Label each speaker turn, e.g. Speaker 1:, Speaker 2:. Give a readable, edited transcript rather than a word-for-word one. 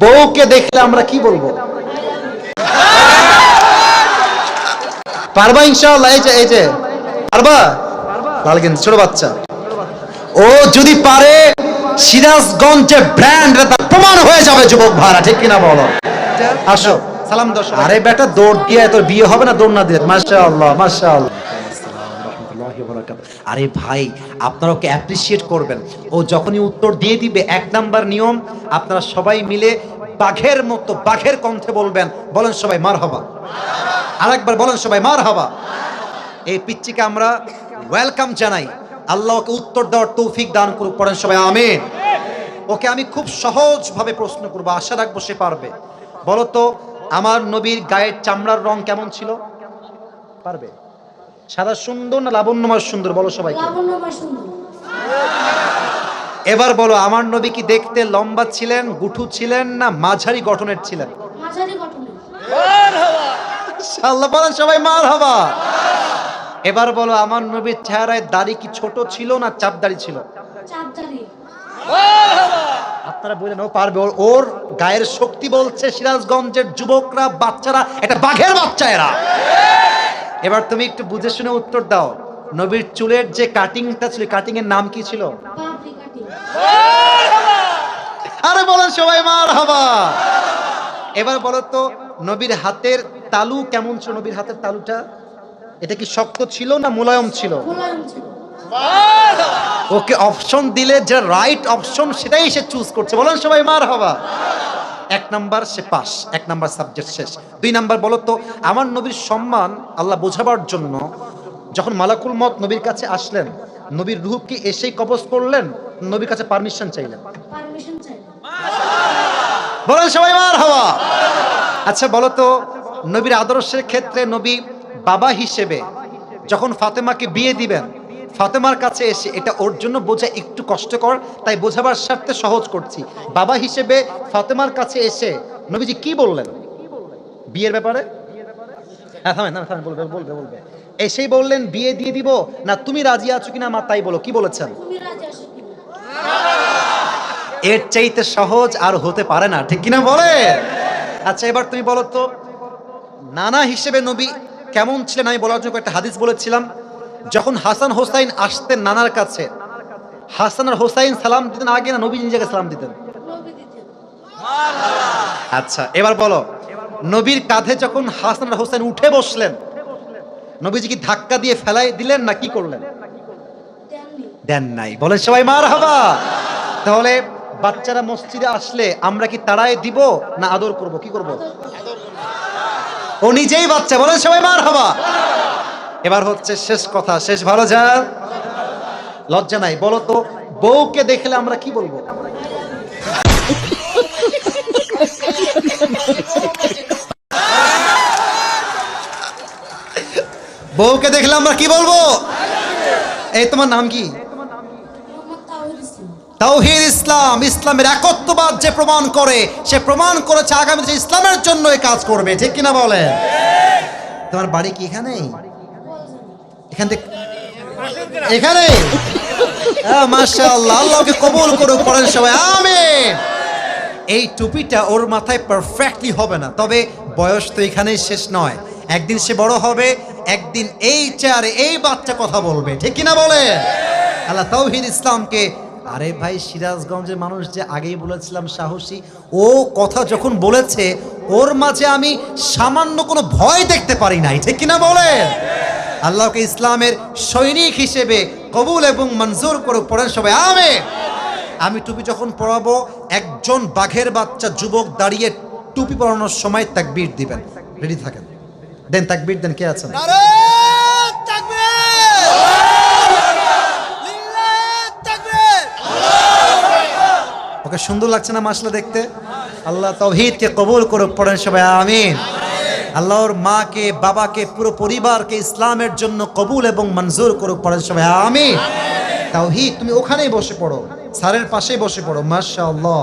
Speaker 1: বউকে দেখলে আমরা কি বলবো? পারবা ইনশাআল্লাহ? এই যে পারবা? লাল গেঞ্জি ছোট বাচ্চা, ও যদি পারে সিরাজগঞ্জে ব্র্যান্ড তার প্রমাণ হয়ে যাবে যুবক ভাড়া, ঠিক কিনা বলো? আসো সালাম দাও। আরে বেটা দৌড় দিয়ে তোর বিয়ে হবে না দৌড় না দিয়ে? মাশাআল্লাহ মাশাআল্লাহ। আরে ভাই আপনারা ওকে অ্যাপ্রিশিয়েট করবেন, ও যখনই উত্তর দিয়ে দিবে 1 নাম্বার নিয়ম আপনারা সবাই মিলে বাঘের মতো বাঘের কণ্ঠে বলবেন, বলেন সবাই মারহাবা। আরেকবার বলেন সবাই মারহাবা। এই পিচ্চিকে আমরা ওয়েলকাম জানাই, আল্লাহ ওকে উত্তর দেওয়ার তৌফিক দান করুক, পড়েন সবাই আমিন। ওকে আমি খুব সহজভাবে প্রশ্ন করব, আশা রাখবো সে পারবে। বলো তো আমার নবীর গায়ের চামড়ার রং কেমন ছিল? পারবে? সাদা সুন্দর না লাবণ্যময় সুন্দর? বলো সবাইকে। এবার বলো আমার নবী কি দেখতে লম্বা ছিলেন, গুঠু ছিলেন, না মাঝারি গঠনের ছিলেন? মাশাআল্লাহ, বলেন সবাই মারহাবা। এবার বলো আমার নবীর চেহারায় দাড়ি কি ছোট ছিল না চাপ দাড়ি ছিল? আপনারা বলেন ও পারবে, ওর গায়ের শক্তি বলছে সিরাজগঞ্জের যুবকরা বাচ্চারা এটা বাঘের বাচ্চা এরা। এবার তুমি একটু বুঝে শুনে উত্তর দাও, নবীর চুলের যে কাটিংটা ছিল কাটিং এর নাম কি ছিল? আরে বলেন সবাই মারহাবা। এবার বলো তো নবীর হাতের তালু কেমন ছিল? নবীর হাতের তালুটা এটা কি শক্ত ছিল না মোলায়েম ছিল? ওকে অপশন দিলে যে রাইট অপশন সেটাই সে চুজ করছে, বলেন সবাই মারহাবা। 1 নাম্বার সে পাস, 1 নাম্বার সাবজেক্ট শেষ। 2 নাম্বার বলো তো আমার নবীর সম্মান আল্লাহ বোঝাবার জন্য যখন মালাকুল মউত নবীর কাছে আসলেন, নবীর রূহ কি এসেই কবজ করলেন, নবীর কাছে পারমিশন চাইলেন? বলেন সবাই মারহাবা। আচ্ছা বলো তো নবীর আদর্শের ক্ষেত্রে নবী বাবা হিসেবে যখন ফাতেমাকে বিয়ে দিবেন, ফাতেমার কাছে এসে এটা ওর জন্য বোঝা একটু কষ্টকর, তাই বোঝাবার স্বার্থে সহজ করছি। বাবা হিসেবে ফাতেমার কাছে এসে নবীজি কি বললেন বিয়ের ব্যাপারে? হ্যাঁ থামেন থামেন, বলবে এসেই বললেন বিয়ে দিয়ে দিব না তুমি রাজি আছো কিনা মা তাই বলো, কি বলেছেন? এর চাইতে সহজ আর হতে পারে না, ঠিক কিনা বলে? আচ্ছা এবার তুমি বলো তো নানা হিসেবে নবী কেমন ছিলেন? আমি বলার জন্য একটা হাদিস বলেছিলাম, যখন হাসান হোসাইন আসতেন নানার কাছে, হাসান আর হোসাইন সালাম দিতেন আগে না নবী নিজেকে সালাম দিতেন? আচ্ছা এবার বলো নবীর কাঁধে যখন হাসান আর হোসাইন উঠে বসলেন, নবীজি কি ধাক্কা দিয়ে ফেলাই দিলেন না কি করলেন? দেন নাই, বলেন সবাই মারহাবা। তাহলে বাচ্চারা মসজিদে আসলে আমরা কি তাড়ায় দিব না আদর করব? কি করব? ও নিজেই বাচ্চা, বলেন সবাই মারহাবা। এবার হচ্ছে শেষ কথা, শেষ ভালো যার লজ্জা নাই। বলো তো বউকে দেখলে আমরা কি বলবো? বউকে দেখলে আমরা কি বলবো? এই তোমার নাম কি? তাওহীদ ইসলাম, ইসলামের একত্ববাদ যে প্রমাণ করে সে প্রমাণ করেছে আগামীতে ইসলামের জন্য এই কাজ করবে, ঠিক কিনা বলে? তোমার বাড়ি কি এখানে? এখান থেকে এখানে? মাশাআল্লাহ, আল্লাহকে কবুল করুক, পড়েন সবাই আমিন। এই টুপিটা ওর মাথায় পারফেক্টলি হবে না, তবে বয়স তো এখানেই শেষ নয়, একদিন সে বড় হবে, একদিন এই চেয়ারে এই বাচ্চা কথা বলবে, ঠিক কিনা বলে? আল্লাহ তাওহীদ ইসলামকে, আরে ভাই সিরাজগঞ্জের মানুষ যে আগেই বলেছিলাম সাহসী, ও কথা যখন বলেছে ওর মাঝে আমি সামান্য কোনো ভয় দেখতে পারি নাই, ঠিক কিনা বলে? আল্লাহকে ইসলামের সৈনিক হিসেবে কবুল এবং মঞ্জুর করুক, পড়েন সবাই আমিন। আমি টুপি যখন পরাবো একজন বাঘের বাচ্চা যুবক দাঁড়িয়ে টুপি পরানোর সময় তাকবীর দিবেন, রেডি থাকেন, দেন তাকবীর দেন। কে আছেন? ওকে সুন্দর লাগছে না মাশাআল্লাহ দেখতে? আল্লাহ তাওহীদকে কবুল করুক, পড়েন সবাই আমিন। আল্লাহর মাকে বাবাকে পুরো পরিবারকে ইসলামের জন্য কবুল এবং মঞ্জুর করুক, পড়েন সবাই আমিন। তাওহীদ তুমি ওখানেই বসে পড়ো, স্যারের পাশেই বসে পড়ো, মাশাআল্লাহ।